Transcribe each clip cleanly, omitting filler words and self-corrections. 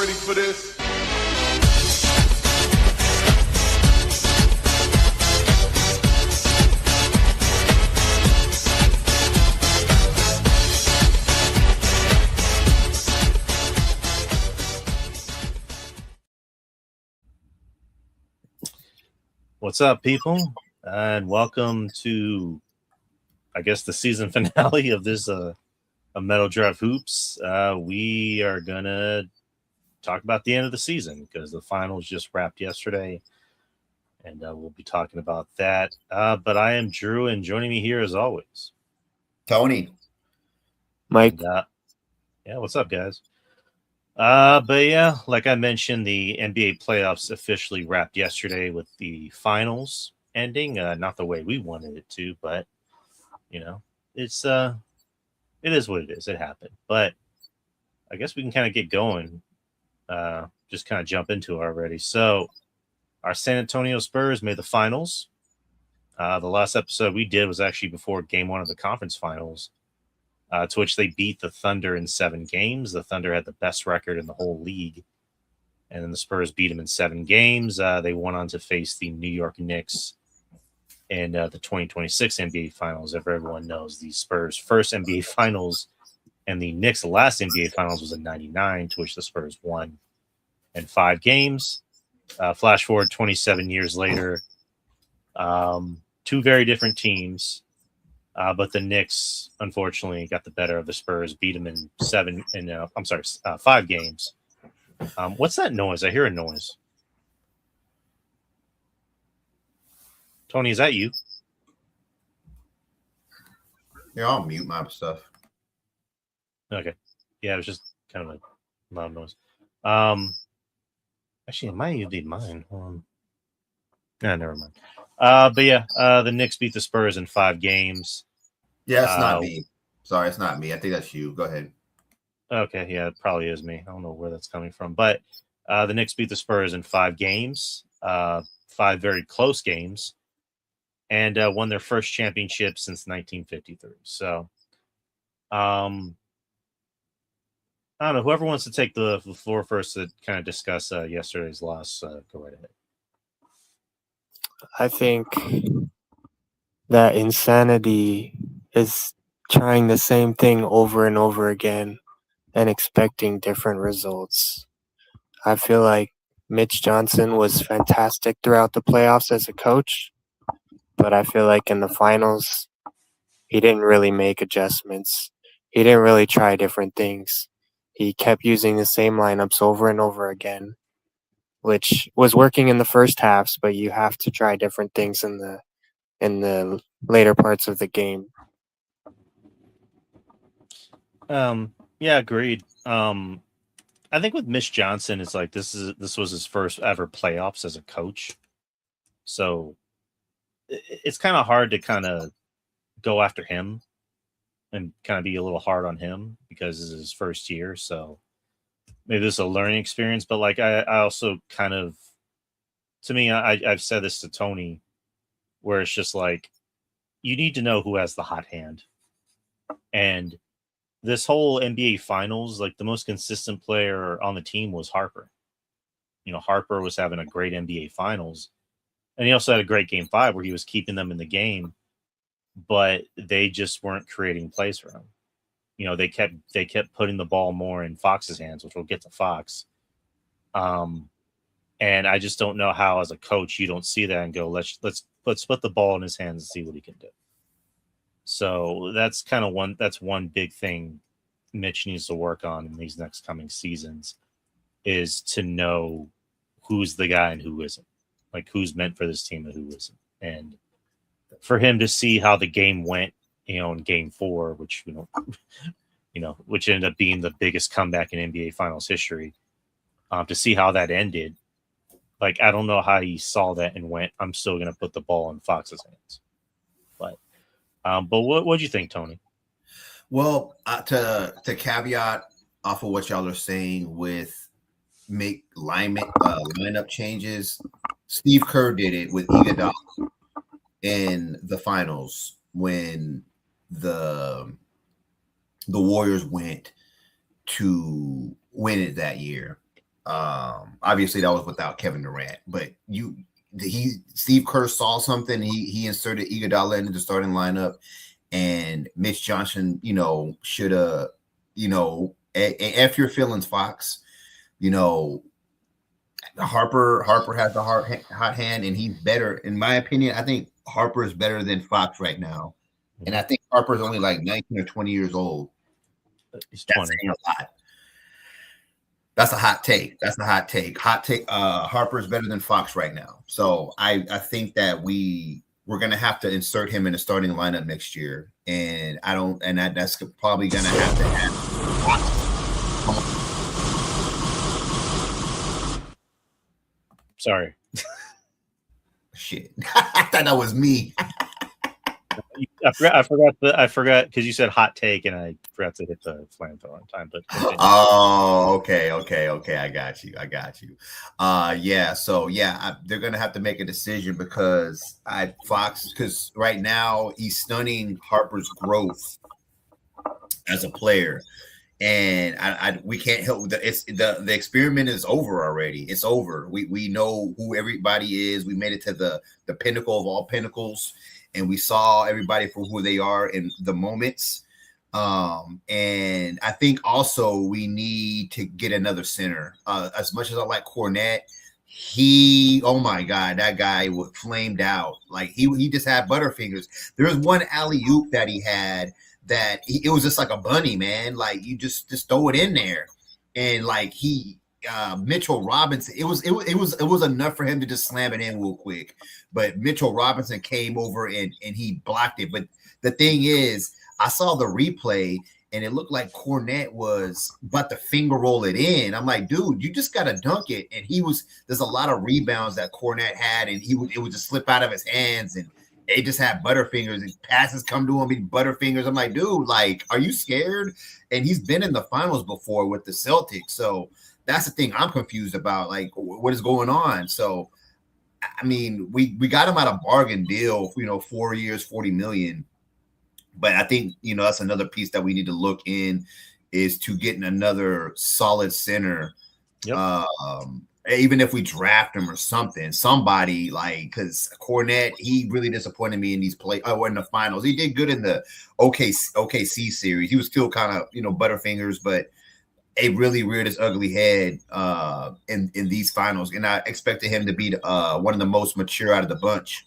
ready for this? What's up, people? And welcome to, I guess, the season finale of this Meadow Drive Hoops. We are going to talk about the end of the season because the finals just wrapped yesterday, and we'll be talking about that. But I am Drew, and joining me here as always, Tony. Mike. And, yeah, what's up, guys? But yeah, like I mentioned, the NBA playoffs officially wrapped yesterday with the finals ending. Not the way we wanted it to, but you know, it is what it is. It happened. But I guess we can kind of get going. Just kind of jump into it already. So our San Antonio Spurs made the finals. The last episode we did was actually before game one of the conference finals. To which they beat the Thunder in 7 games. The Thunder had the best record in the whole league. And then the Spurs beat them in 7 games. They went on to face the New York Knicks in the 2026 NBA Finals. If everyone knows, the Spurs' first NBA Finals and the Knicks' last NBA Finals was in 99, to which the Spurs won in 5 games. Flash forward 27 years later, 2 very different teams. But the Knicks, unfortunately, got the better of the Spurs, beat them in 5 games. What's that noise? I hear a noise. Tony, is that you? Yeah, I'll mute my stuff. Okay. Yeah, it was just kind of a loud noise. Actually, it might even be mine. Never mind. But yeah, the Knicks beat the Spurs in 5 games. Yeah, it's not me. Sorry, it's not me. I think that's you. Go ahead. Okay, yeah, it probably is me. I don't know where that's coming from. But the Knicks beat the Spurs in 5 games, 5 very close games, and won their first championship since 1953. So, I don't know. Whoever wants to take the floor first to kind of discuss yesterday's loss, go right ahead. I think that insanity is trying the same thing over and over again and expecting different results. I feel like Mitch Johnson was fantastic throughout the playoffs as a coach, but I feel like in the finals, he didn't really make adjustments. He didn't really try different things. He kept using the same lineups over and over again, which was working in the first halves, but you have to try different things in the later parts of the game. Yeah, agreed. I think with Mitch Johnson, it's like this was his first ever playoffs as a coach, so it's kind of hard to kind of go after him and kind of be a little hard on him because it's his first year. So maybe this is a learning experience, but like I also kind of, to me, I've said this to Tony, where it's just like you need to know who has the hot hand, and this whole NBA Finals, like the most consistent player on the team was Harper. You know, Harper was having a great NBA Finals, and he also had a great Game 5 where he was keeping them in the game, but they just weren't creating plays for him. You know, they kept putting the ball more in Fox's hands, which we'll get to Fox. And I just don't know how, as a coach, you don't see that and go, let's put the ball in his hands and see what he can do. So that's kind of one big thing Mitch needs to work on in these next coming seasons, is to know who's the guy and who isn't, like who's meant for this team and who isn't. And for him to see how the game went, in Game 4, which which ended up being the biggest comeback in NBA Finals history, to see how that ended, like I don't know how he saw that and went, I'm still going to put the ball in Fox's hands. But what do you think, Tony? Well, to caveat off of what y'all are saying with make lineup changes, Steve Kerr did it with Iguodala in the finals when the Warriors went to win it that year. Obviously that was without Kevin Durant, but Steve Kerr saw something. He inserted Iguodala into the starting lineup, and Mitch Johnson, should have, F your feelings, Fox. Harper has the hot hand, and he's better. In my opinion, I think Harper is better than Fox right now. And I think Harper's only like 19 or 20 years old. He's That's 20. saying a lot. That's a hot take. Harper's better than Fox right now. So I think that we're gonna have to insert him in the starting lineup next year. And that's probably gonna have to happen. Sorry. Shit. I thought that was me. I forgot because you said hot take and I forgot to hit the flamethrower on time. But okay. I got you. Yeah. So they're gonna have to make a decision because because right now he's stunning Harper's growth as a player. And we can't help the experiment is over already. It's over. We know who everybody is. We made it to the pinnacle of all pinnacles, and we saw everybody for who they are in the moments. And I think also we need to get another center. As much as I like Cornette, oh my God, that guy was flamed out. Like he just had butterfingers. There was one alley-oop that he had that it was just like a bunny, man. Like you just throw it in there, and like Mitchell Robinson, it was enough for him to just slam it in real quick. But Mitchell Robinson came over and he blocked it. But the thing is, I saw the replay and it looked like Cornette was about to finger roll it in. I'm like, dude, you just gotta dunk it. And there's a lot of rebounds that Cornette had, and it would just slip out of his hands, and they just had butterfingers, and passes come to him, be butterfingers. I'm like, dude, like, are you scared? And he's been in the finals before with the Celtics. So that's the thing I'm confused about. Like, what is going on? So, I mean, we got him at a bargain deal, 4 years, $40 million. But I think, that's another piece that we need to look in is to getting another solid center. Yep. Even if we draft him or somebody like, because Cornette, he really disappointed me in these in the finals. He did good in the OKC series. He was still kind of, butterfingers, but it really reared his ugly head in these finals. And I expected him to be one of the most mature out of the bunch.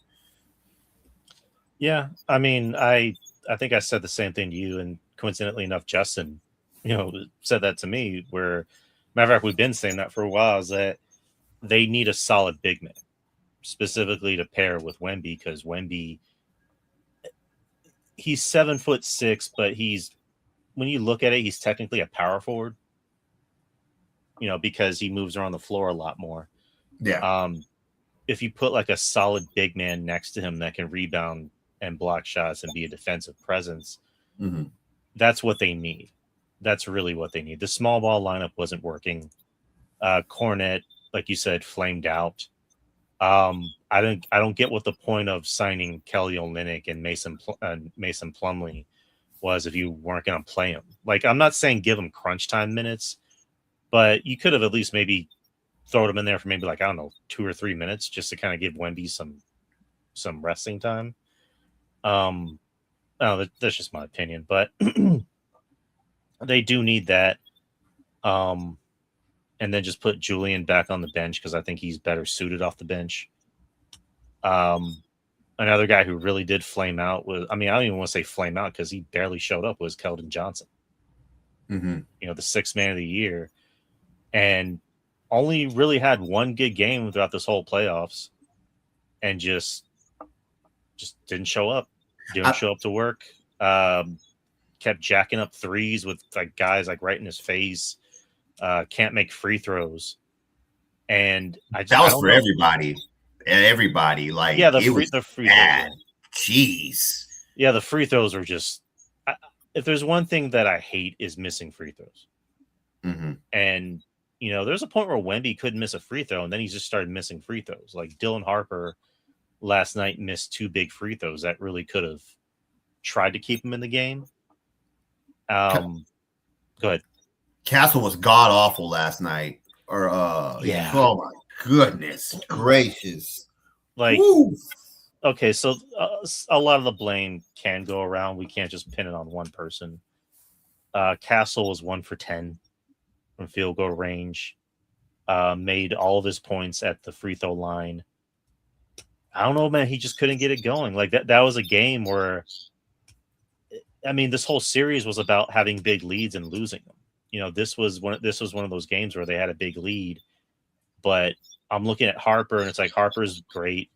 Yeah. I mean, I think I said the same thing to you, and coincidentally enough, Justin, said that to me, where matter of fact, we've been saying that for a while, is that they need a solid big man, specifically to pair with Wemby, because Wemby, he's 7'6", but when you look at it, he's technically a power forward, because he moves around the floor a lot more. Yeah. If you put like a solid big man next to him that can rebound and block shots and be a defensive presence, that's what they need. That's really what they need. The small ball lineup wasn't working. Cornette, like you said, flamed out. I don't get what the point of signing Kelly Olynyk and Mason Plumlee was if you weren't going to play him. Like, I'm not saying give him crunch time minutes, but you could have at least maybe thrown him in there for maybe 2 or 3 minutes just to kind of give Wemby some resting time. That's just my opinion, but they do need that. And then just put Julian back on the bench because I think he's better suited off the bench. Another guy who really did flame out was, I don't even want to say flame out because he barely showed up, was Keldon Johnson. The sixth man of the year, and only really had one good game throughout this whole playoffs, and just didn't show up. Didn't show up to work. Kept jacking up threes with guys right in his face. Can't make free throws, and that was for everybody. Everybody, the free throws. Jeez. Yeah, the free throws are just. If there's one thing that I hate is missing free throws. And there's a point where Wemby couldn't miss a free throw, and then he just started missing free throws. Like Dylan Harper last night missed 2 big free throws that really could have tried to keep him in the game. Go ahead. Castle was god awful last night. or Yeah. Oh my goodness gracious! Like, Woo. okay, so a lot of the blame can go around. We can't just pin it on one person. Castle was 1 for 10 from field goal range. Made all of his points at the free throw line. I don't know, man. He just couldn't get it going. Like that was a game where, I mean, this whole series was about having big leads and losing them. You know, this was one of those games where they had a big lead, but I'm looking at Harper and it's like Harper's great,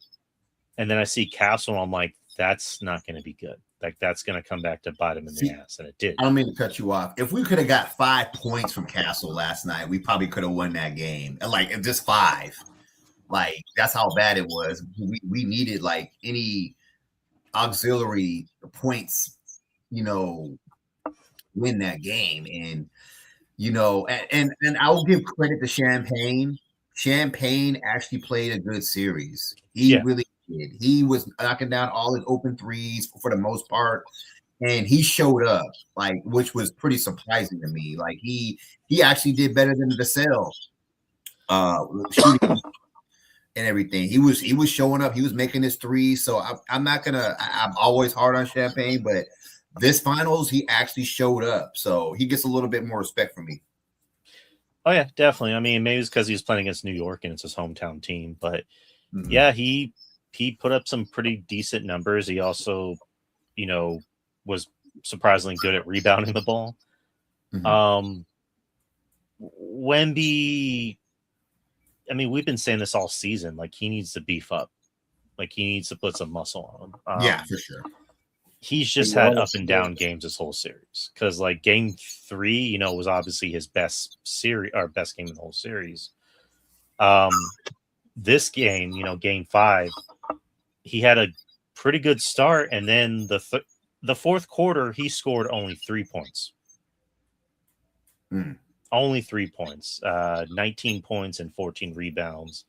and then I see Castle and I'm like, that's not going to be good. Like that's going to come back to bite him in the ass, and it did. I don't mean to cut you off. If we could have got 5 points from Castle last night, we probably could have won that game. And like just 5. Like that's how bad it was. We needed like any auxiliary points, win that game. And and I'll give credit to Champagne. Champagne actually played a good series. He really did. He was knocking down all his open threes for the most part. And he showed up, like, which was pretty surprising to me. Like he actually did better than Vassell, shooting and everything. He was showing up. He was making his threes. So I'm not gonna. I'm always hard on Champagne, but this finals he actually showed up. So he gets a little bit more respect from me. Oh yeah, definitely. I mean, maybe it's because he was playing against New York and it's his hometown team, but yeah, he put up some pretty decent numbers. He also, was surprisingly good at rebounding the ball. Wemby, I mean, we've been saying this all season. Like he needs to beef up. Like he needs to put some muscle on him. Yeah, for sure. He's just had up and down games this whole series. Because like game 3, was obviously his best series or best game in the whole series. This game, game 5, he had a pretty good start, and then the fourth quarter, he scored only 3 points. Only 3 points. 19 points and 14 rebounds,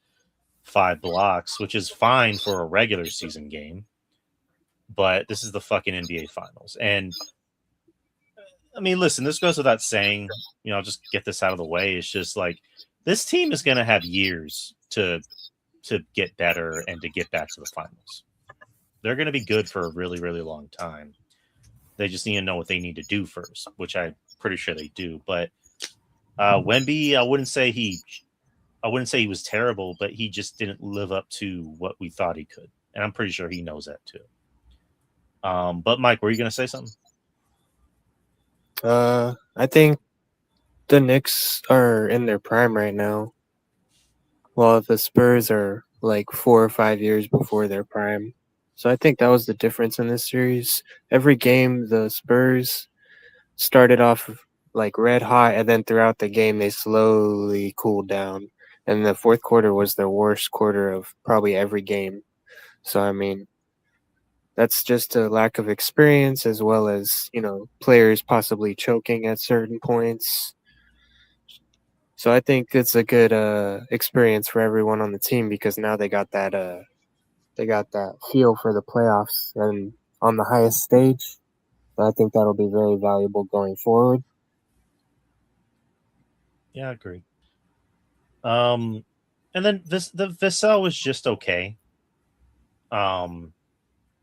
5 blocks, which is fine for a regular season game. But this is the fucking NBA Finals. And, I mean, listen, this goes without saying. I'll just get this out of the way. It's just like, this team is going to have years to get better and to get back to the finals. They're going to be good for a really, really long time. They just need to know what they need to do first, which I'm pretty sure they do. But Wemby, I wouldn't say he was terrible, but he just didn't live up to what we thought he could. And I'm pretty sure he knows that too. But Mike, were you going to say something? I think the Knicks are in their prime right now, while the Spurs are like 4 or 5 years before their prime. So I think that was the difference in this series. Every game, the Spurs started off like red hot, and then throughout the game, they slowly cooled down. And the fourth quarter was their worst quarter of probably every game. So, I mean, that's just a lack of experience, as well as, players possibly choking at certain points. So I think it's a good experience for everyone on the team, because now they got that feel for the playoffs and on the highest stage. So I think that'll be very valuable going forward. Yeah, I agree. And then the Vassell was just okay. I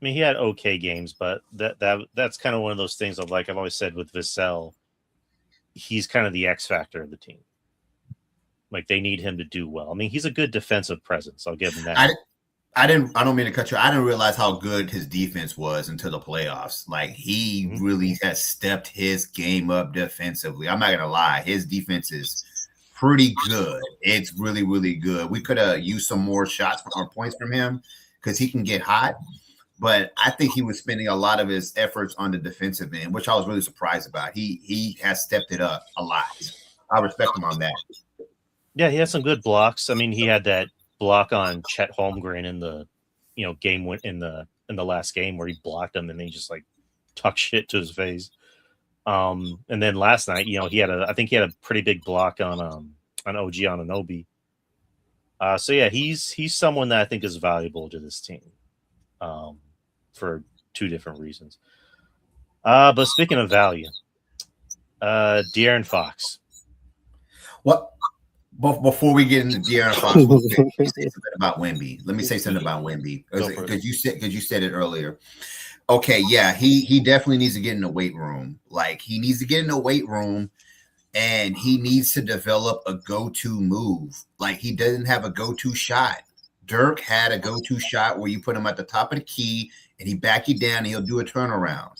mean, he had okay games, but that's kind of one of those things of, like I've always said with Vassell, he's kind of the X factor of the team. Like they need him to do well. I mean, he's a good defensive presence. I'll give him that. I don't mean to cut you. I didn't realize how good his defense was until the playoffs. Like he really has stepped his game up defensively. I'm not gonna lie, his defense is pretty good. It's really, really good. We could have used some more shots or points from him because he can get hot. But I think he was spending a lot of his efforts on the defensive end, which I was really surprised about. He has stepped it up a lot. I respect him on that. Yeah, he had some good blocks. I mean, he had that block on Chet Holmgren in the game in the last game where he blocked him and then he just like tucked shit to his face. And then last night, he had I think he had a pretty big block on OG Anunoby. So yeah, he's someone that I think is valuable to this team. For 2 different reasons. But speaking of value, De'Aaron Fox. What? Before we get into De'Aaron Fox, let me say something about Wemby. Let me say something about Wemby because you said it earlier. Okay, yeah, he definitely needs to get in the weight room. Like he needs to get in the weight room, and he needs to develop a go-to move. Like he doesn't have a go-to shot. Dirk had a go-to shot where you put him at the top of the key and he back you down and he'll do a turnaround.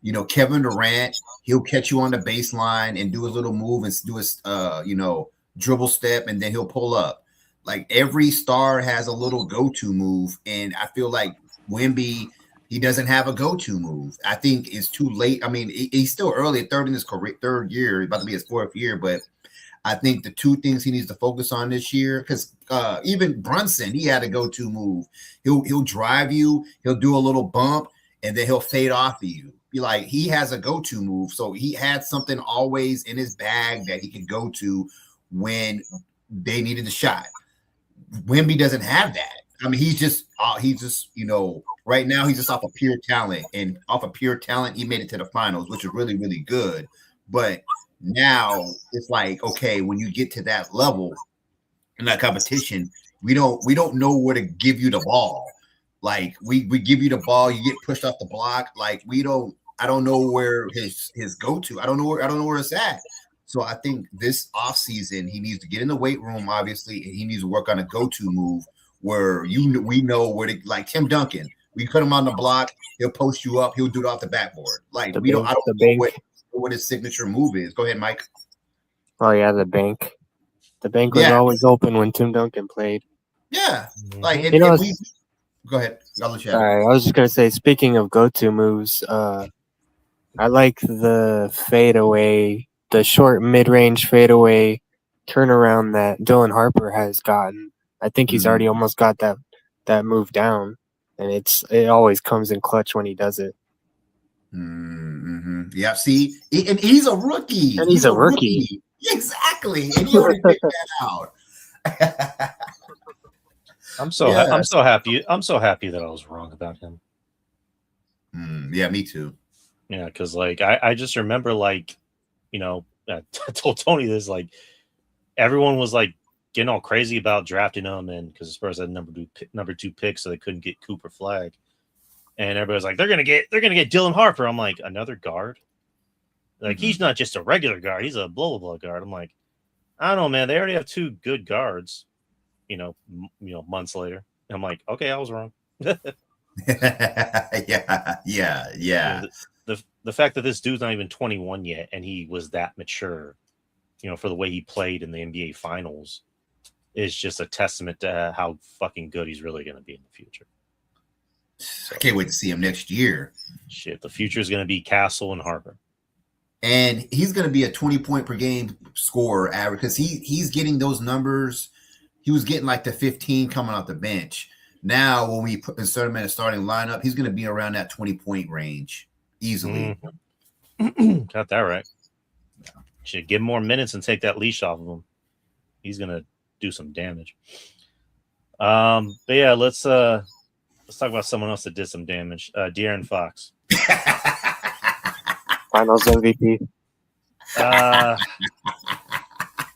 You know, Kevin Durant, he'll catch you on the baseline and do a little move and do a dribble step, and then he'll pull up. Like every star has a little go-to move, and I feel like Wemby, he doesn't have a go-to move. I think it's too late. I mean, he's still early, third in his career, third year, about to be his fourth year, but I think the two things he needs to focus on this year, because even Brunson, he had a go-to move. He'll drive you, he'll do a little bump, and then he'll fade off of you. Be like, he has a go-to move, so he had something always in his bag that he could go to when they needed the shot. Wemby doesn't have that. I mean, he's just right now he's just off of pure talent, and off of pure talent, he made it to the finals, which is really, really good. But now it's like, okay, when you get to that level in that competition, we don't know where to give you the ball. Like we give you the ball, you get pushed off the block. Like I don't know where his go-to. I don't know where it's at. So I think this offseason, he needs to get in the weight room, obviously, and he needs to work on a go-to move where we know where to, like Tim Duncan. We put him on the block, he'll post you up, he'll do it off the backboard. Like I don't know what his signature move is. Go ahead, Mike. Oh yeah, the bank. The bank was always open when Tim Duncan played. Yeah. Like go ahead. I'll let you All right, I was just gonna say, speaking of go-to moves, I like the fadeaway, the short mid-range fadeaway turnaround that Dylan Harper has gotten. I think he's already almost got that move down, and it always comes in clutch when he does it. Mm-hmm. Yeah, see, and he's a rookie. And he's a rookie. Exactly, and he already picked that out. I'm so happy. I'm so happy that I was wrong about him. Yeah, me too. Yeah, because like I just remember, like, I told Tony this, like everyone was like getting all crazy about drafting him, and because the Spurs had number two pick, so they couldn't get Cooper Flag, and everybody's like they're gonna get Dylan Harper. I'm like, another guard? Like he's not just a regular guard; he's a blah blah blah guard. I'm like, I don't know, man. They already have two good guards. Months later, and I'm like, okay, I was wrong. Yeah. The fact that this dude's not even 21 yet, and he was that mature, for the way he played in the NBA Finals, is just a testament to how fucking good he's really going to be in the future. So, I can't wait to see him next year. Shit, the future is going to be Castle and Harper, and he's going to be a 20-point per game scorer average because he's getting those numbers. He was getting like the 15 coming off the bench. Now, when we insert him in a starting lineup, he's going to be around that 20-point range easily. Got that right. Should give him more minutes and take that leash off of him. He's going to do some damage. But yeah, let's talk about someone else that did some damage. De'Aaron Fox. Finals MVP.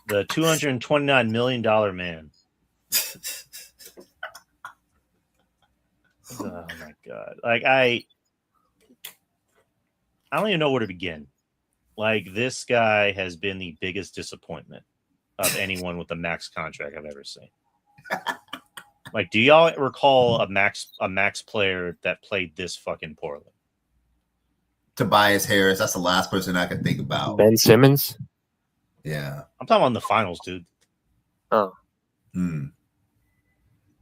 The $229 million man. Oh my god! Like I don't even know where to begin. Like this guy has been the biggest disappointment of anyone with a max contract I've ever seen. Like, do y'all recall a max player that played this fucking poorly? Tobias Harris. That's the last person I can think about. Ben Simmons. Yeah, I'm talking about in the finals, dude. Oh.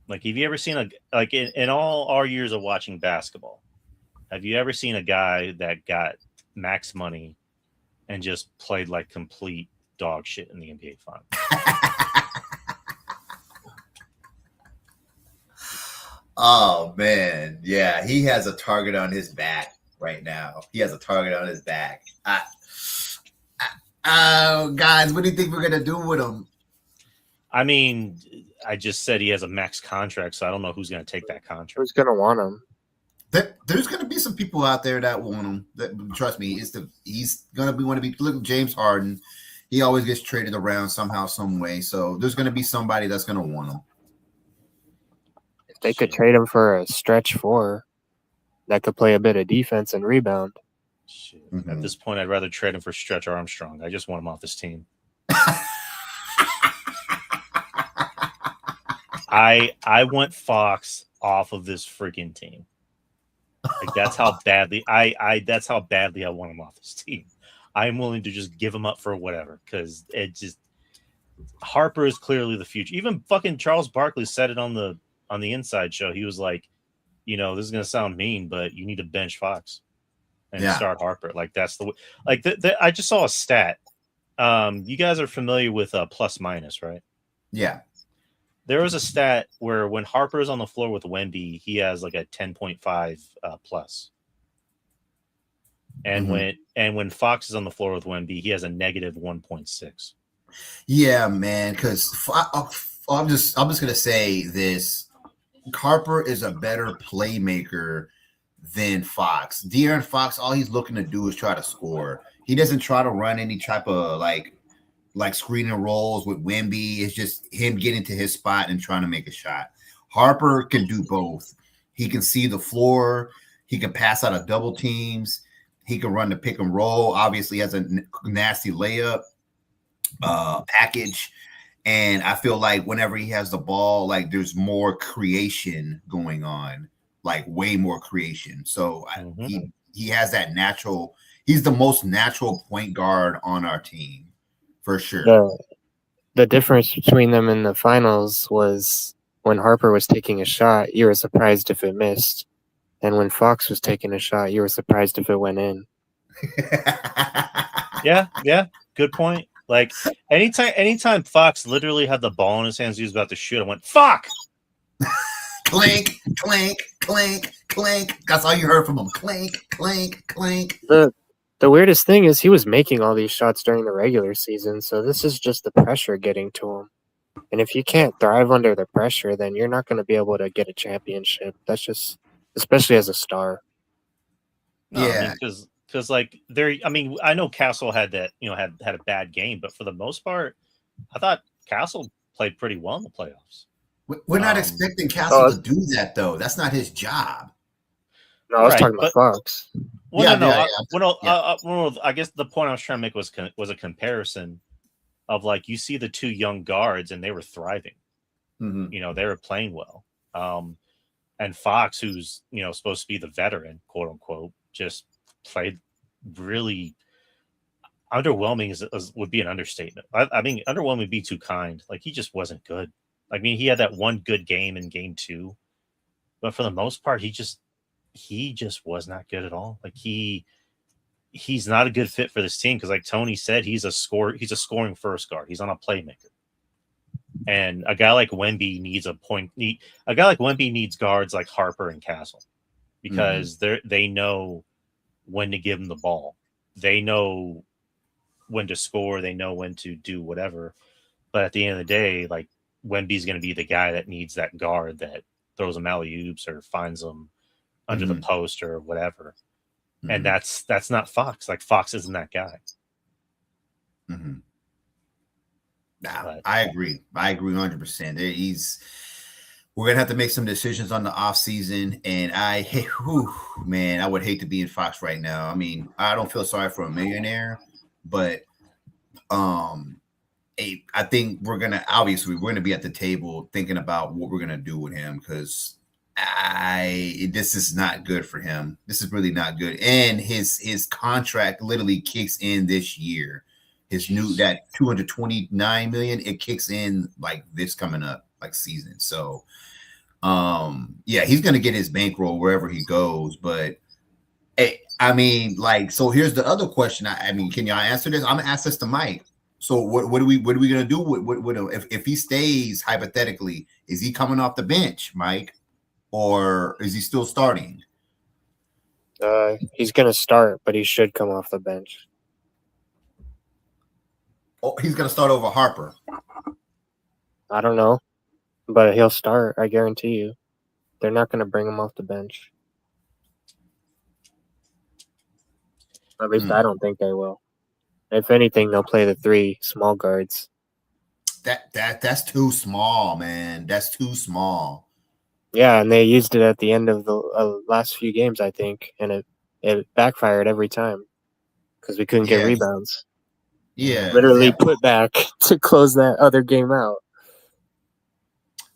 Like, have you ever seen in all our years of watching basketball, have you ever seen a guy that got max money and just played like complete dog shit in the NBA Finals? Oh man, yeah, he has a target on his back right now. He has a target on his back. Guys, what do you think we're gonna do with him? I mean, I just said he has a max contract, so I don't know who's going to take that contract. Who's going to want him? There's going to be some people out there that want him. Trust me, he's going to want to be. Look at James Harden. He always gets traded around somehow, some way. So there's going to be somebody that's going to want him. If they could trade him for a stretch four that could play a bit of defense and rebound. Shit. Mhm. At this point, I'd rather trade him for Stretch Armstrong. I just want him off this team. I want Fox off of this freaking team. Like that's how badly that's how badly I want him off this team. I'm willing to just give him up for whatever because it just Harper is clearly the future. Even fucking Charles Barkley said it on the Inside Show. He was like, this is gonna sound mean, but you need to bench Fox and start Harper. Like that's the way. Like I just saw a stat. You guys are familiar with plus minus, right? Yeah. There was a stat where when Harper is on the floor with Wemby, he has like a 10.5 plus. And when Fox is on the floor with Wemby, he has a negative 1.6. Yeah, man. Because I'm just gonna say this: Harper is a better playmaker than Fox. De'Aaron Fox, all he's looking to do is try to score. He doesn't try to run any type of like screening rolls with Wemby. It's just him getting to his spot and trying to make a shot. Harper can do both. He can see the floor. He can pass out of double teams. He can run the pick and roll. Obviously, he has a nasty layup package. And I feel like whenever he has the ball, like there's more creation going on, like way more creation. So he has that natural. He's the most natural point guard on our team. For sure. The difference between them in the finals was when Harper was taking a shot, you were surprised if it missed. And when Fox was taking a shot, you were surprised if it went in. Yeah. Good point. Like anytime Fox literally had the ball in his hands, he was about to shoot. I went, fuck! Clink, clink, clink, clink. That's all you heard from him. Clink, clink, clink. The weirdest thing is he was making all these shots during the regular season, so this is just the pressure getting to him. And if you can't thrive under the pressure, then you're not going to be able to get a championship. That's just, especially as a star. No, yeah, because like I know Castle had that, had a bad game, but for the most part, I thought Castle played pretty well in the playoffs. We're not expecting Castle to do that though. That's not his job. No, I was talking about Fox. Well, I guess the point I was trying to make was a comparison of like you see the two young guards and they were thriving. Mm-hmm. They were playing well. And Fox, who's supposed to be the veteran, quote unquote, just played really underwhelming. Would be an understatement. I mean, underwhelming would be too kind. Like he just wasn't good. I mean, he had that one good game in game 2, but for the most part, he just was not good at all. Like he's not a good fit for this team because, like Tony said, he's a scoring first guard. He's on a playmaker, and a guy like Wemby needs a guy like Wemby needs guards like Harper and Castle because they know when to give him the ball. They know when to score. They know when to do whatever. But at the end of the day, like Wemby's going to be the guy that needs that guard that throws him alley-oops or finds them under the post or whatever. And that's not Fox. Like Fox isn't that guy. Nah, I agree 100%. We're gonna have to make some decisions on the off season, and I would hate to be in Fox right now. I mean, I don't feel sorry for a millionaire, but I think we're gonna be at the table thinking about what we're gonna do with him because this is not good for him. This is really not good. And his contract literally kicks in this year. His that $229 million, it kicks in like this coming up like season. So he's gonna get his bankroll wherever he goes. But I mean, like, so here's the other question. I mean, can y'all answer this? I'm gonna ask this to Mike. So what are we gonna do with if he stays hypothetically? Is he coming off the bench, Mike? Or is he still starting? He's going to start, but he should come off the bench. Oh, he's going to start over Harper. I don't know, but he'll start. I guarantee you. They're not going to bring him off the bench. At least I don't think they will. If anything, they'll play the 3 small guards. That's too small, man. That's too small. Yeah, and they used it at the end of the last few games, I think, and it backfired every time because we couldn't get Yeah. rebounds. Yeah. Literally Yeah. put back to close that other game out.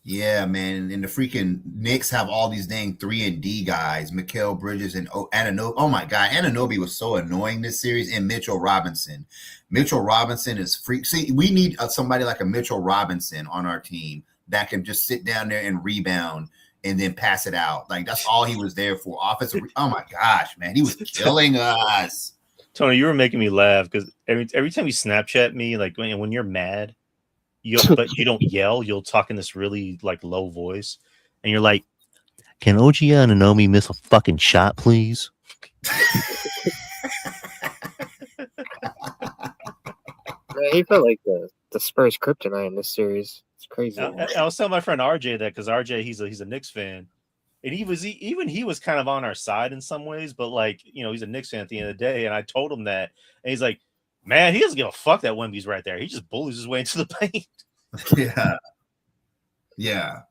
Yeah, man. And the freaking Knicks have all these dang 3-and-D guys, Mikal Bridges and Anunoby. Oh my God, Anunoby was so annoying this series. And Mitchell Robinson. Mitchell Robinson is freak. See, we need somebody like a Mitchell Robinson on our team that can just sit down there and rebound and then pass it out. Like that's all he was there for. Offensive. Oh my gosh, man, he was killing us. Tony, you were making me laugh because every time you Snapchat me, like when you're mad, but you don't yell, you'll talk in this really like low voice, and you're like, "Can OG Anunoby miss a fucking shot, please?" Yeah, he felt like the Spurs kryptonite in this series. It's crazy. I was telling my friend RJ that because RJ he's a Knicks fan, and he was kind of on our side in some ways, but like he's a Knicks fan at the end of the day, and I told him that, and he's like, "Man, he doesn't give a fuck that Wemby's right there. He just bullies his way into the paint." Yeah.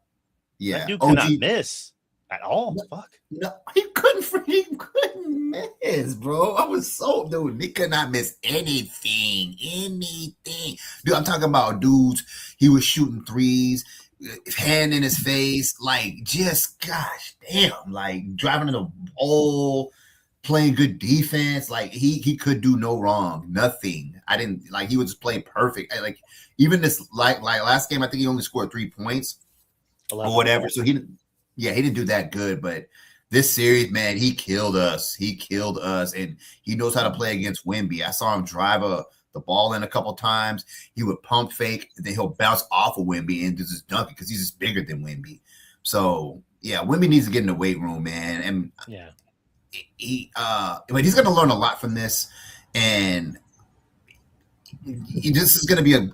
That dude cannot miss at all. Fuck. No, he couldn't miss, bro. I was so dude. He could not miss anything. Dude, I'm talking about dudes. He was shooting threes, hand in his face, like just gosh damn, like driving in the hole, playing good defense. Like he could do no wrong, nothing. I didn't like he would just play perfect. Like even this like last game, I think he only scored 3 points or whatever. So he didn't do that good, but this series, man, he killed us. And he knows how to play against Wemby. I saw him drive the ball in a couple times. He would pump fake, and then he'll bounce off of Wemby and just dunk it because he's just bigger than Wemby. So yeah, Wemby needs to get in the weight room, man. And yeah, but he's going to learn a lot from this, and this is going to be a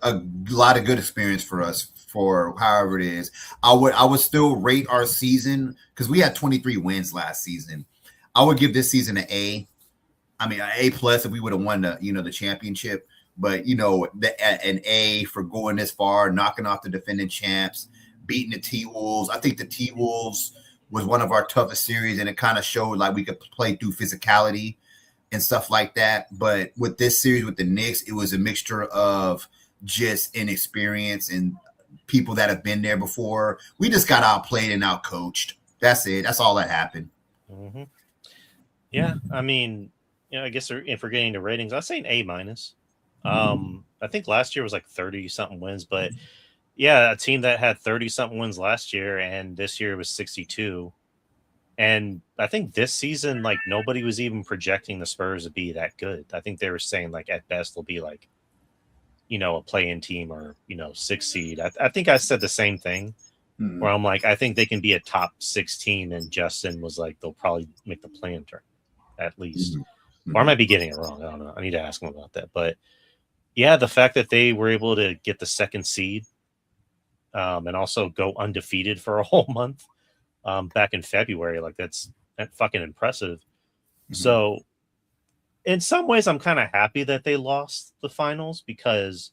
lot of good experience for us. For however it is, I would still rate our season because we had 23 wins last season. I would give this season an A. I mean, an A+ if we would have won the championship. But an A for going this far, knocking off the defending champs, beating the T-Wolves. I think the T-Wolves was one of our toughest series, and it kind of showed like we could play through physicality and stuff like that. But with this series with the Knicks, it was a mixture of just inexperience and people that have been there before. We just got outplayed and outcoached. That's it. That's all that happened. Mm-hmm. Yeah, I mean, I guess if we're getting to ratings, I'd say an A-. I think last year was like 30-something wins, but yeah, a team that had 30-something wins last year and this year was 62. And I think this season, like nobody was even projecting the Spurs to be that good. I think they were saying like at best they'll be like, a play-in team or 6 seed. I think I said the same thing where I'm like, I think they can be a top 6 team, and Justin was like, they'll probably make the play-in turn at least. Or I might be getting it wrong. I don't know. I need to ask him about that. But yeah, the fact that they were able to get the 2nd seed and also go undefeated for a whole month back in February, like that's fucking impressive. So in some ways, I'm kind of happy that they lost the finals because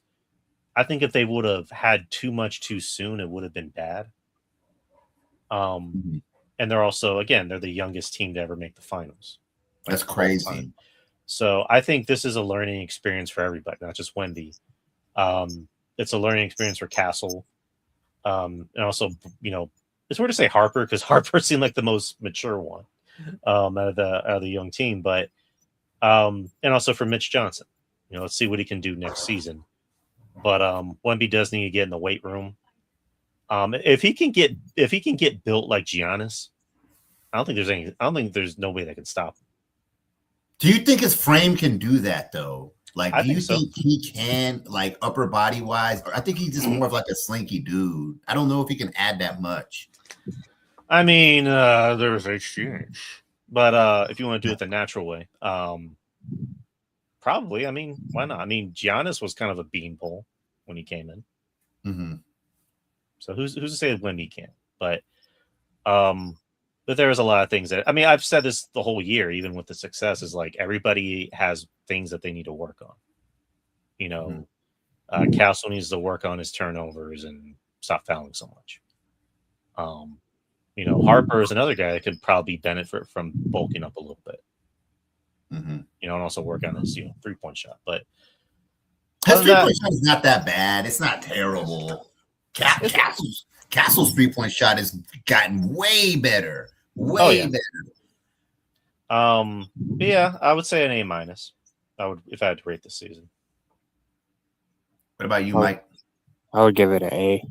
I think if they would have had too much too soon, it would have been bad. And they're also, again, they're the youngest team to ever make the finals. That's crazy. So I think this is a learning experience for everybody, not just Wemby. It's a learning experience for Castle. And also, it's weird to say Harper because Harper seemed like the most mature one out of the young team, but and also for Mitch Johnson. Let's see what he can do next season. But Wemby does need to get in the weight room. If he can get built like Giannis, I don't think there's no way that can stop him. Do you think his frame can do that though? Like, do you think so. he can, like upper body wise? Or I think he's just more of like a slinky dude. I don't know if he can add that much. I mean, there's exchange. But if you want to do it the natural way, probably. I mean, why not? I mean, Giannis was kind of a beanpole when he came in. So who's to say that Wemby can't? But there was a lot of things that I've said this the whole year, even with the success, is like everybody has things that they need to work on. Castle needs to work on his turnovers and stop fouling so much. Harper is another guy that could probably benefit from bulking up a little bit. And also work on his 3-point shot. But his 3-point shot is not that bad. It's not terrible. Castle's 3-point shot has gotten way better. Better. Yeah, I would say an A-. I would, if I had to rate this season. What about you, Mike? I would give it an A.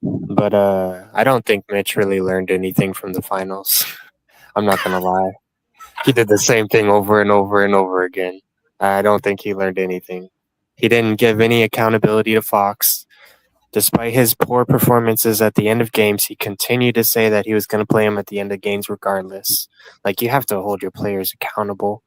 But I don't think Mitch really learned anything from the finals. I'm not gonna lie. He did the same thing over and over and over again. I don't think he learned anything. He didn't give any accountability to Fox. Despite his poor performances at the end of games, he continued to say that he was going to play him at the end of games regardless. Like, you have to hold your players accountable.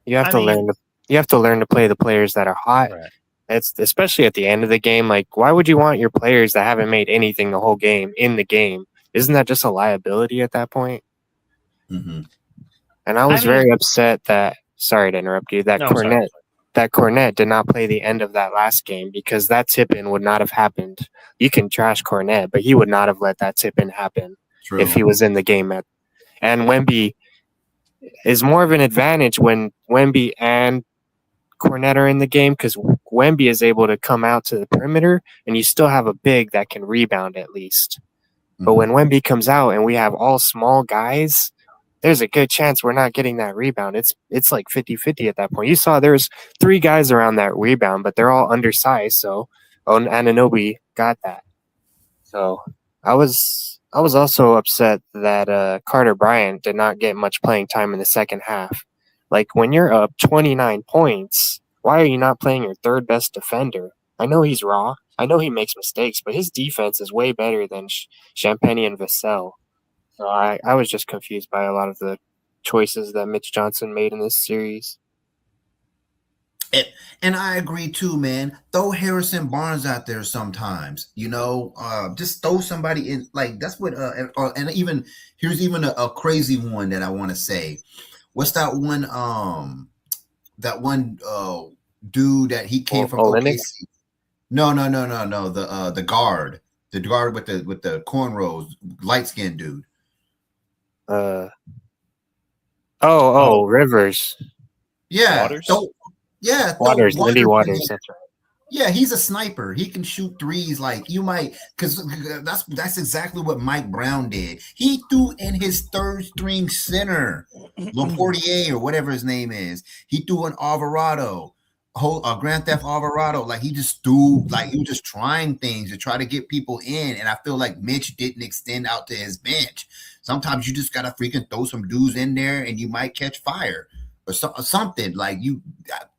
You have to learn to play the players that are hot. Right. It's especially at the end of the game. Like, why would you want your players that haven't made anything the whole game in the game? Isn't that just a liability at that point? Mm-hmm. And I was very upset that, sorry to interrupt you, that Cornette did not play the end of that last game, because that tip-in would not have happened. You can trash Cornette, but he would not have let that tip-in happen if he was in the game. And Wemby is more of an advantage when Wemby and Cornette are in the game, because Wemby is able to come out to the perimeter, and you still have a big that can rebound at least. Mm-hmm. But when Wemby comes out and we have all small guys, there's a good chance we're not getting that rebound. It's like 50-50 at that point. You saw there's 3 guys around that rebound, but they're all undersized. So Anunoby got that. So I was also upset that Carter Bryant did not get much playing time in the second half. Like, when you're up 29 points, why are you not playing your third best defender? I know he's raw. I know he makes mistakes, but his defense is way better than Champagnie and Vassell. So I was just confused by a lot of the choices that Mitch Johnson made in this series. And I agree too, man. Throw Harrison Barnes out there sometimes. Just throw somebody in. Like, that's what. And even here's even a crazy one that I want to say. What's that one? Dude that he came from OKC. No. The guard with the cornrows, light skinned dude. Rivers. Yeah. Waters? Waters, Lindy Waters. That's right. Yeah, he's a sniper. He can shoot threes. Like, you might, because that's exactly what Mike Brown did. He threw in his third string center, Laportier or whatever his name is. He threw an Alvarado, Grand Theft Alvarado. Like, he just threw, like, he was just trying things to try to get people in. And I feel like Mitch didn't extend out to his bench. Sometimes you just gotta freaking throw some dudes in there, and you might catch fire or something like you.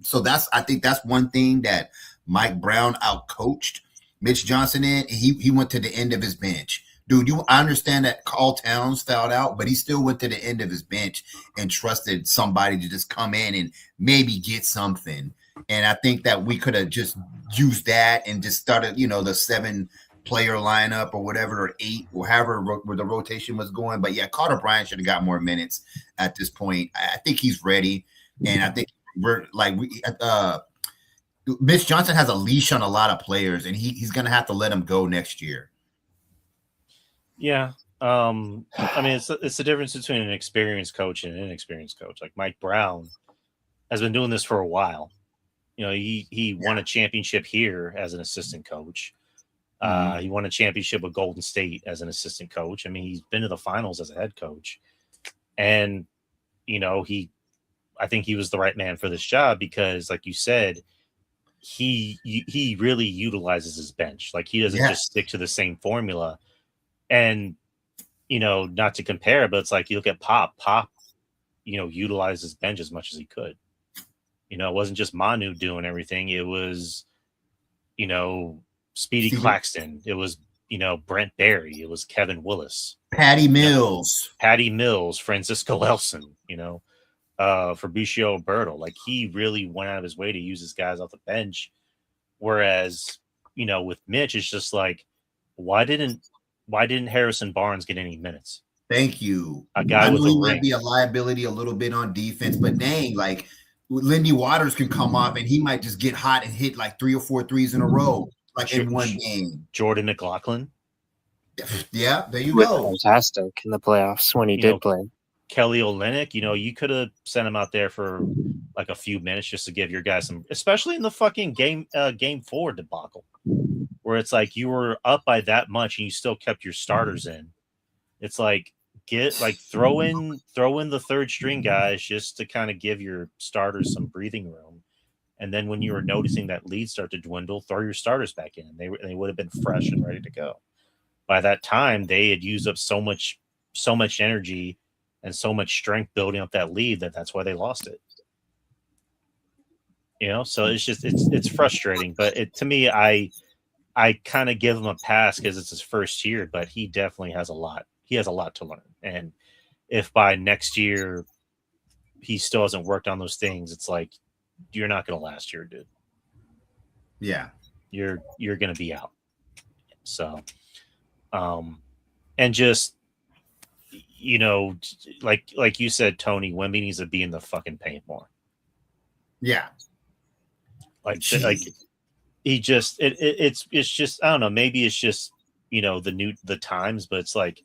So I think that's one thing that Mike Brown outcoached Mitch Johnson in. He went to the end of his bench. Dude, I understand that Carl Towns fouled out, but he still went to the end of his bench and trusted somebody to just come in and maybe get something. And I think that we could have just used that and just started, the 7-player lineup or whatever, or 8, or however the rotation was going. But yeah, Carter Bryant should have got more minutes at this point. I think he's ready. And I think Mitch Johnson has a leash on a lot of players, and he's going to have to let them go next year. Yeah. I mean, it's the difference between an experienced coach and an inexperienced coach. Like, Mike Brown has been doing this for a while. He won a championship here as an assistant coach. He won a championship with Golden State as an assistant coach. I mean, he's been to the finals as a head coach. And, I think he was the right man for this job because, like you said, he really utilizes his bench. Like, he doesn't just stick to the same formula. And, not to compare, but it's like you look at Pop, utilized his bench as much as he could. It wasn't just Manu doing everything. It was, Speedy Claxton. It was, Brent Barry. It was Kevin Willis. Patty Mills, Francisco Elson, Fabricio Berto. Like, he really went out of his way to use his guys off the bench. Whereas, with Mitch, it's just like, why didn't Harrison Barnes get any minutes? Thank you. A guy with a ring. Might be a liability a little bit on defense, but dang, like, Lindy Waters can come off and he might just get hot and hit like 3 or 4 threes in a row, like in one game. Jordan McLaughlin. Yeah, there you was go. fantastic in the playoffs when he did play. Kelly Olynyk, you could have sent him out there for like a few minutes just to give your guys some, especially in the fucking game 4 debacle, where it's like you were up by that much and you still kept your starters in. It's like throw in the third string guys just to kind of give your starters some breathing room. And then when you were noticing that lead start to dwindle, throw your starters back in. They would have been fresh and ready to go. By that time, they had used up so much energy and so much strength building up that lead that's why they lost it. So it's frustrating. But to me, I kind of give him a pass because it's his first year, but he definitely has a lot. He has a lot to learn. And if by next year he still hasn't worked on those things, it's like you're not going to last year, dude. Yeah, you're going to be out. So, and just like you said, Tony, Wemby needs to be in the fucking paint more. Yeah, he just it's just I don't know. Maybe it's just the times, but it's like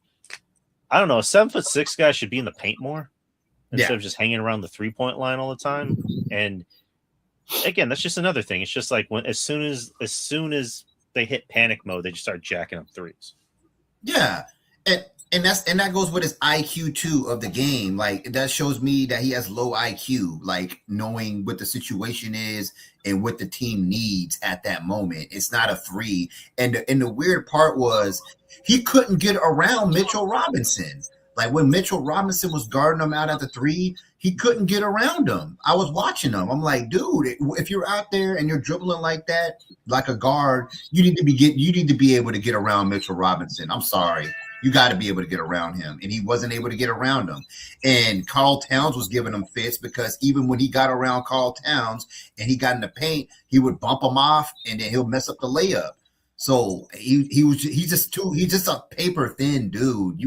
I don't know. A 7'6" guy should be in the paint more instead of just hanging around the 3-point line all the time. And again, that's just another thing. It's just like as soon as they hit panic mode, they just start jacking up threes. Yeah, and that goes with his IQ too of the game. Like that shows me that he has low IQ, like knowing what the situation is and what the team needs at that moment. It's not a three. And the weird part was he couldn't get around Mitchell Robinson. Like when Mitchell Robinson was guarding him out at the three, he couldn't get around him. I was watching him. I'm like, dude, if you're out there and you're dribbling like that, like a guard, you need to be able to get around Mitchell Robinson. I'm sorry. You got to be able to get around him. And he wasn't able to get around him. And Karl Towns was giving him fits because even when he got around Karl Towns and he got in the paint, he would bump him off and then he'll mess up the layup. So he's just a paper thin dude.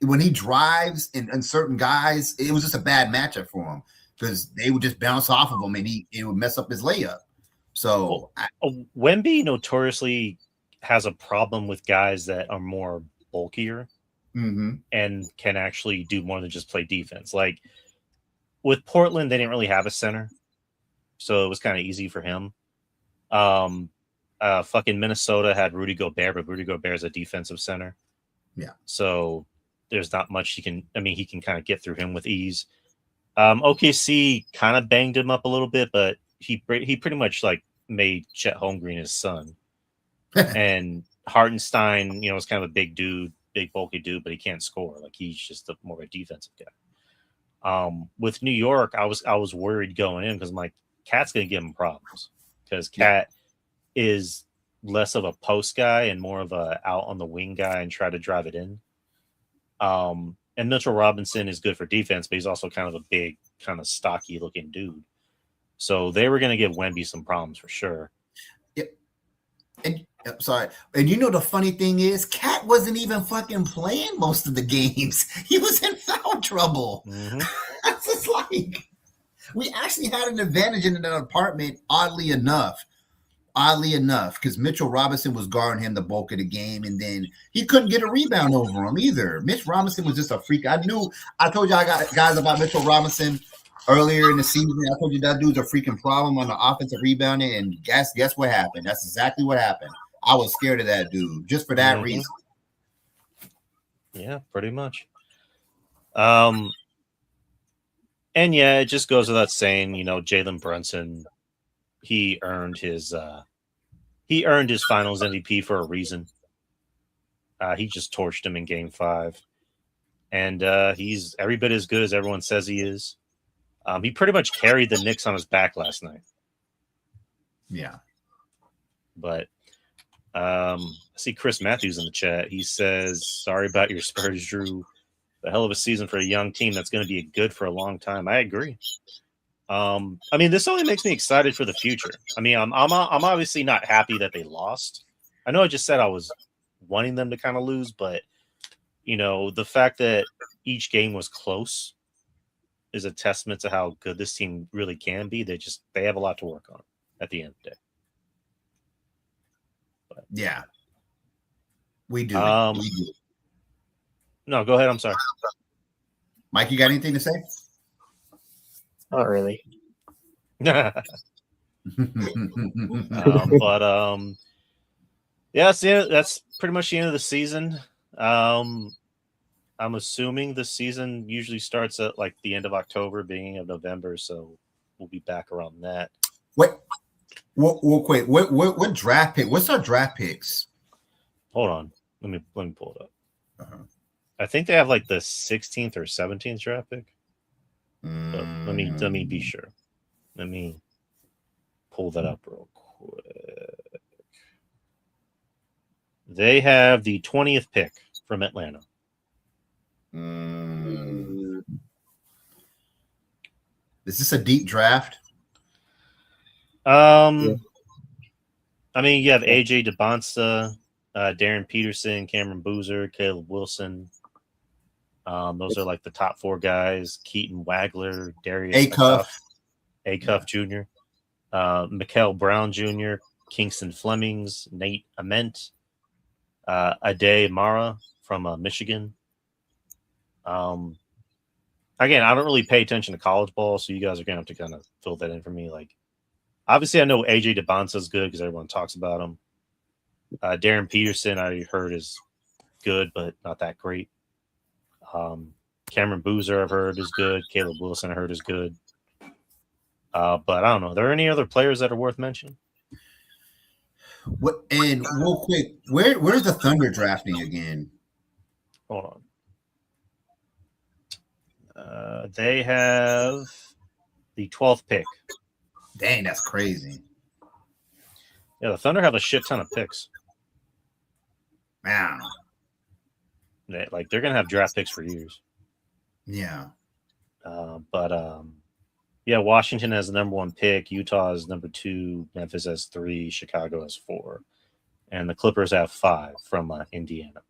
When he drives and certain guys, it was just a bad matchup for him because they would just bounce off of him and it would mess up his layup. So Wemby notoriously has a problem with guys that are more bulkier and can actually do more than just play defense. Like with Portland, they didn't really have a center, so it was kind of easy for him. Fucking Minnesota had Rudy Gobert, but Rudy Gobert is a defensive center. Yeah. So there's not much he can kind of get through him with ease. OKC kind of banged him up a little bit, but he pretty much like made Chet Holmgren his son. And Hartenstein, is kind of a big dude, big bulky dude, but he can't score. Like he's just more of a defensive guy. With New York, I was worried going in because I'm like, Cat's gonna give him problems because Cat is less of a post guy and more of a out on the wing guy and try to drive it in. And Mitchell Robinson is good for defense, but he's also kind of a big, kind of stocky looking dude. So they were going to give Wemby some problems for sure. Yeah. And sorry. And the funny thing is, Cat wasn't even fucking playing most of the games. He was in foul trouble. That's just like, we actually had an advantage in that apartment, oddly enough, because Mitchell Robinson was guarding him the bulk of the game, and then he couldn't get a rebound over him either. Mitch Robinson was just a freak. I told y'all guys about Mitchell Robinson earlier in the season. I told you that dude's a freaking problem on the offensive rebounding, and guess what happened? That's exactly what happened. I was scared of that dude just for that reason. Yeah, pretty much. And yeah, it just goes without saying, Jalen Brunson, he earned his finals MVP for a reason. He just torched him in game 5. And he's every bit as good as everyone says he is. He pretty much carried the Knicks on his back last night. Yeah. But I see Chris Matthews in the chat. He says, sorry about your Spurs, Drew. A hell of a season for a young team that's going to be good for a long time. I agree. This only makes me excited for the future. I'm obviously not happy that they lost. I know I just said I was wanting them to kind of lose, but the fact that each game was close is a testament to how good this team really can be. They have a lot to work on at the end of the day. But, yeah, we do. We do. No, go ahead. I'm sorry. Mike, you got anything to say? Not really. But yeah, that's pretty much the end of the season. I'm assuming the season usually starts at like the end of October, beginning of November, so we'll be back around that. What quick. What draft pick? What's our draft picks? Hold on. Let me pull it up. Uh-huh. I think they have like the 16th or 17th draft pick. But let me be sure. Let me pull that up real quick. They have the 20th pick from Atlanta. Is this a deep draft? I mean, you have AJ DeBonsta, Darren Peterson, Cameron Boozer, Caleb Wilson. Those are like the top 4 guys. Keaton Wagler, Darius Acuff Jr., Mikael Brown Jr., Kingston Flemings, Nate Ament, Ade Mara from Michigan. Again, I don't really pay attention to college ball, so you guys are going to have to kind of fill that in for me. Like, obviously, I know AJ DeBonsta is good because everyone talks about him. Darren Peterson, I heard, is good, but not that great. Cameron Boozer, I've heard, is good. Caleb Wilson, I heard, is good. But I don't know. Are there any other players that are worth mentioning? What? And real quick, where's the Thunder drafting again? Hold on. They have the 12th pick. Dang, that's crazy. Yeah, the Thunder have a shit ton of picks. Wow. They're going to have draft picks for years. Yeah. Yeah, Washington has the number 1 pick. Utah is number 2. Memphis has 3. Chicago has 4. And the Clippers have 5 from Indiana.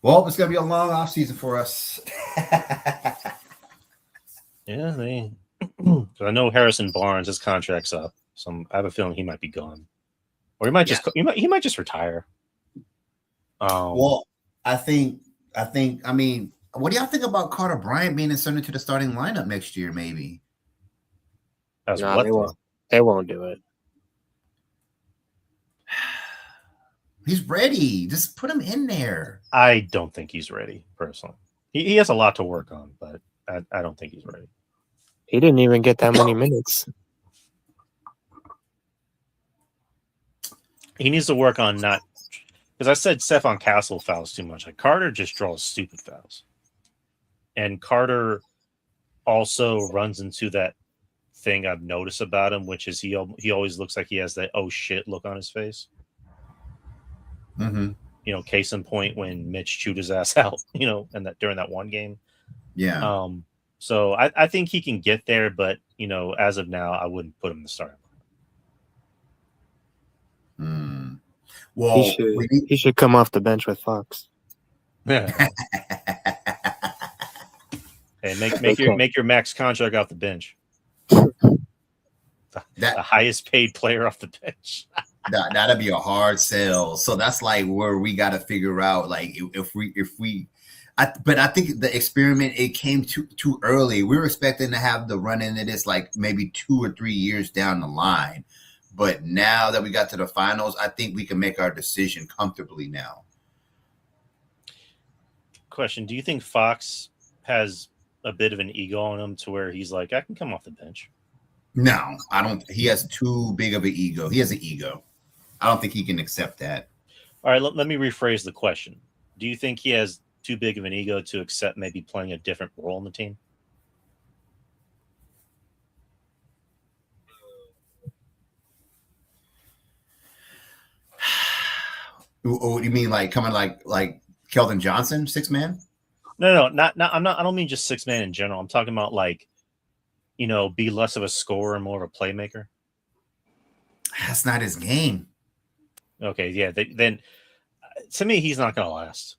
Well, it's going to be a long offseason for us. Yeah, I know Harrison Barnes, his contract's up. So I have a feeling he might be gone. Or he might just retire. Well, I mean, what do y'all think about Carter Bryant being inserted to the starting lineup next year, maybe? They won't do it. He's ready. Just put him in there. I don't think he's ready, personally. He has a lot to work on, but I don't think he's ready. He didn't even get that many minutes. He needs to work on not – because I said Stephon Castle fouls too much. Like, Carter just draws stupid fouls. And Carter also runs into that thing I've noticed about him, which is he always looks like he has that oh shit look on his face. Mm-hmm. You know, case in point when Mitch chewed his ass out, you know, and that during that one game. Yeah. So I think he can get there, but, you know, as of now, I wouldn't put him in the starting. Well, he should come off the bench with Fox. Yeah. Hey, make your max contract off the bench. The highest paid player off the bench. That'd be a hard sell. So that's like where we got to figure out, like, but I think the experiment, it came too early. We were expecting to have the run into this like maybe 2 or 3 years down the line. But now that we got to the finals, I think we can make our decision comfortably now. Question: do you think Fox has a bit of an ego on him to where he's like, I can come off the bench? No, I don't. He has too big of an ego. He has an ego. I don't think he can accept that. All right, let me rephrase the question. Do you think he has too big of an ego to accept maybe playing a different role in the team? Oh, you mean like coming like Keldon Johnson, 6-man? No, not. I don't mean just 6-man in general. I'm talking about like, you know, be less of a scorer and more of a playmaker. That's not his game. Okay, yeah. Then to me, he's not going to last.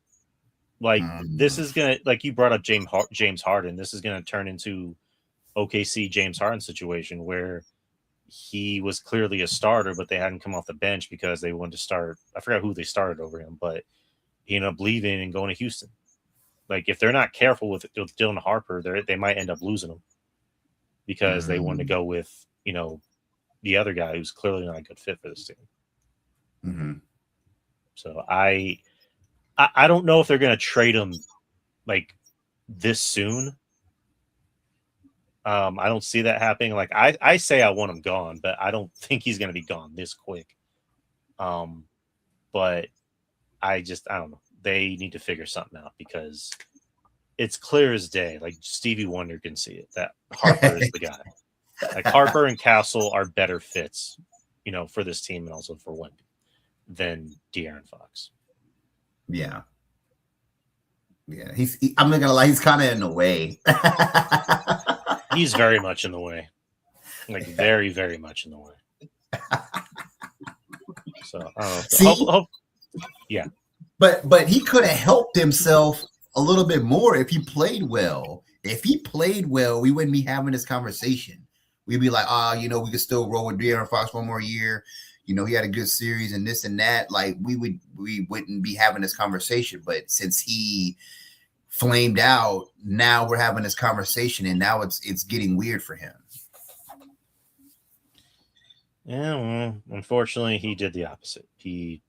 Like this is gonna, like you brought up James Harden. This is gonna turn into OKC James Harden situation where he was clearly a starter, but they hadn't come off the bench because they wanted to start. I forgot who they started over him, but he ended up leaving and going to Houston. Like if they're not careful with Dylan Harper, they might end up losing him because they wanted to go with the other guy who's clearly not a good fit for this team. Mm-hmm. So I don't know if they're going to trade him like this soon. I don't see that happening. Like I say I want him gone, but I don't think he's going to be gone this quick. But I don't know. They need to figure something out because it's clear as day. Like Stevie Wonder can see it that Harper is the guy. Like Harper and Castle are better fits, for this team and also for Wemby than De'Aaron Fox. Yeah. Yeah. I'm not gonna lie, he's kind of in the way. He's very much in the way. Like very, very much in the way. So I don't know. Yeah. But he could have helped himself a little bit more if he played well. If he played well, we wouldn't be having this conversation. We'd be like, we could still roll with De'Aaron Fox one more year. He had a good series and this and that. Like we wouldn't be having this conversation. But since he flamed out, now we're having this conversation, and now it's getting weird for him. Yeah, well, unfortunately, he did the opposite. He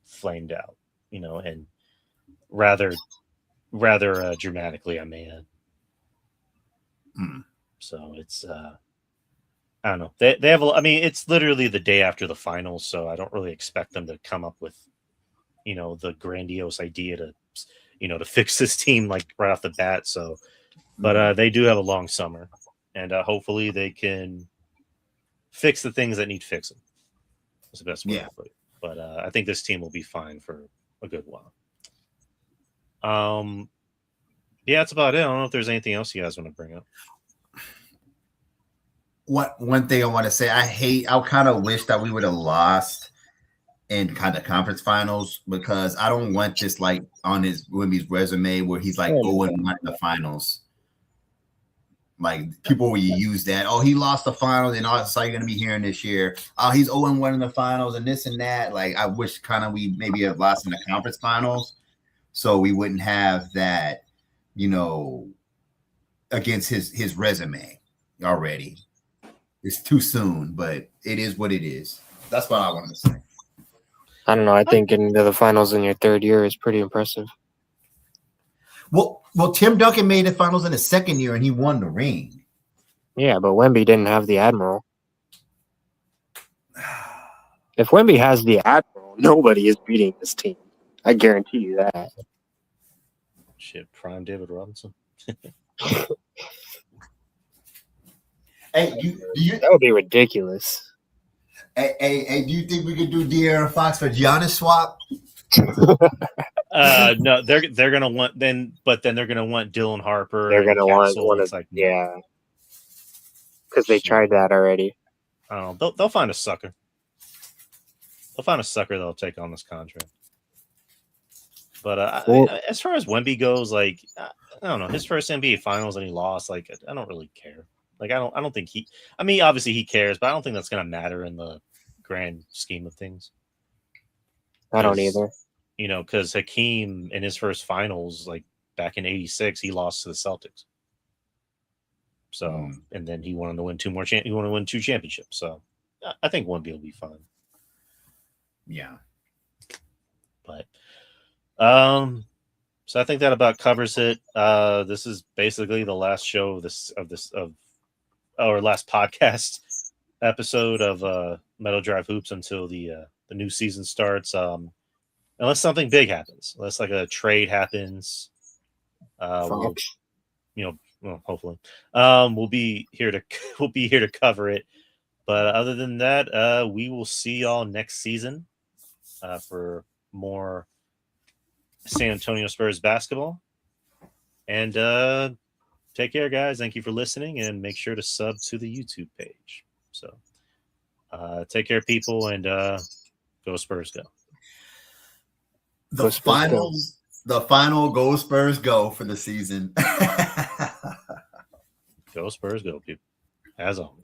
flamed out, and rather dramatically, I may add. So it's I don't know. They have it's literally the day after the finals, so I don't really expect them to come up with the grandiose idea to to fix this team like right off the bat. So, but they do have a long summer, and hopefully they can fix the things that need fixing. That's the best way to put it. But I think this team will be fine for a good while. Yeah, that's about it. I don't know if there's anything else you guys want to bring up. One thing I want to say, I kind of wish that we would have lost in kind of conference finals, because I don't want this like on Wemby's resume where he's like 0-1 in the finals. Like people will use that. Oh, he lost the finals, and all you're gonna be hearing this year. Oh, he's 0-1 in the finals, and this and that. Like I wish kind of we maybe have lost in the conference finals, so we wouldn't have that, against his resume already. It's too soon, but it is what it is. That's what I wanted to say. I don't know. I think getting to the finals in your third year is pretty impressive. Well, Tim Duncan made the finals in his second year, and he won the ring. Yeah, but Wemby didn't have the Admiral. If Wemby has the Admiral, nobody is beating this team. I guarantee you that. Shit, prime David Robinson. Hey, that would be ridiculous. Hey, do you think we could do De'Aaron Fox for Giannis swap? No, they're gonna want but then they're gonna want Dylan Harper. They're gonna want one of because they tried that already. I don't know. They'll find a sucker. They'll find a sucker that'll take on this contract. But as far as Wemby goes, like I don't know, his first NBA Finals and he lost. Like I don't really care. Like I don't think he. I mean, obviously he cares, but I don't think that's gonna matter in the grand scheme of things. I don't either. Because Hakeem in his first finals, like back in '86, he lost to the Celtics. So, and then he wanted to win two championships. So, I think Wemby will be fine. Yeah. But, so I think that about covers it. This is basically the last show of our last podcast episode of Meadow Drive Hoops until the new season starts. Unless something big happens, unless like a trade happens, hopefully, we'll be here to cover it. But other than that, we will see y'all next season for more San Antonio Spurs basketball. And take care, guys. Thank you for listening, and make sure to sub to the YouTube page. So take care, people, and go Spurs, go. The finals the final Go Spurs go for the season. Go Spurs, go, people. As always.